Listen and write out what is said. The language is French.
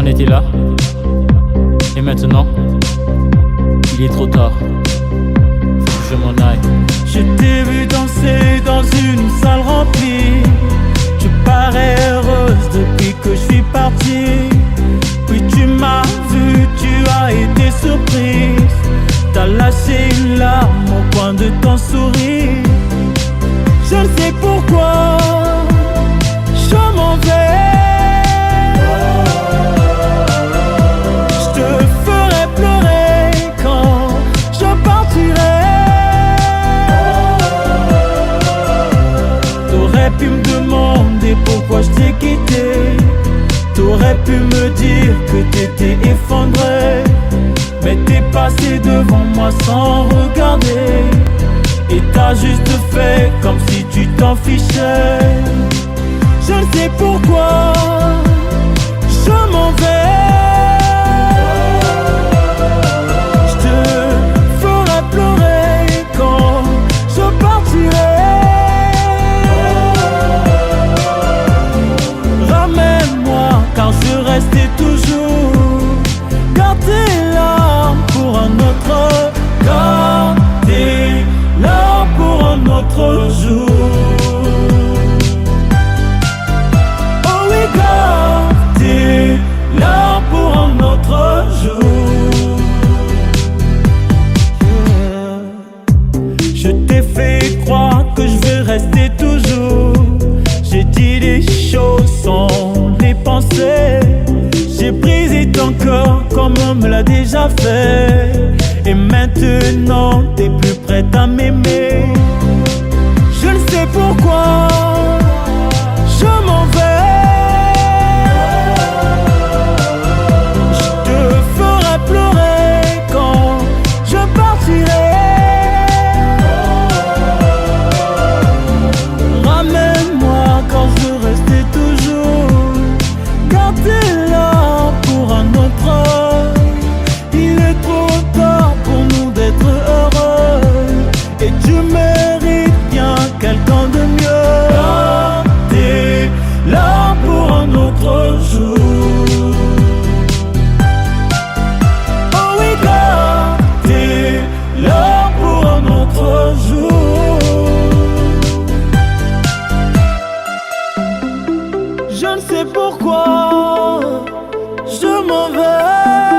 était là. Et maintenant, il est trop tard. Faut que je m'en aille. Je t'ai vu danser dans une salle remplie. Tu parais heureuse depuis que je suis parti. Puis tu m'as vu, tu as été surprise. T'as lâché une larme au coin de ton sourire. Je ne sais pourquoi je m'en vais. Je te ferai pleurer quand je partirai. T'aurais pu me demander pourquoi je t'ai quitté. T'aurais pu me dire que t'étais effondré. Mais t'es passé devant moi sans regarder. Et t'as juste fait comme si tu t'en fichais. Je ne sais pourquoi je m'en vais. Je te ferai pleurer quand je partirai. Ramène-moi car je restais toujours. Garde tes larmes pour un autre. Garde tes larmes pour un autre jour. Oh oui, garde tes larmes pour un autre jour. Je t'ai fait croire que je vais rester toujours. J'ai dit des choses sans les penser. J'ai brisé ton corps comme on me l'a déjà fait. Et maintenant t'es plus prête à m'aimer. Je ne sais pourquoi je m'en vais. Je te ferai pleurer quand je partirai. Ramène-moi quand je restais toujours. Gardez-la pour un autre. Il est trop tard pour nous d'être heureux. Et tu mérites bien quelqu'un de mieux. Gardez-la pour un autre jour. Oh oui, gardez-la pour un autre jour. Je ne sais pourquoi je m'en vais.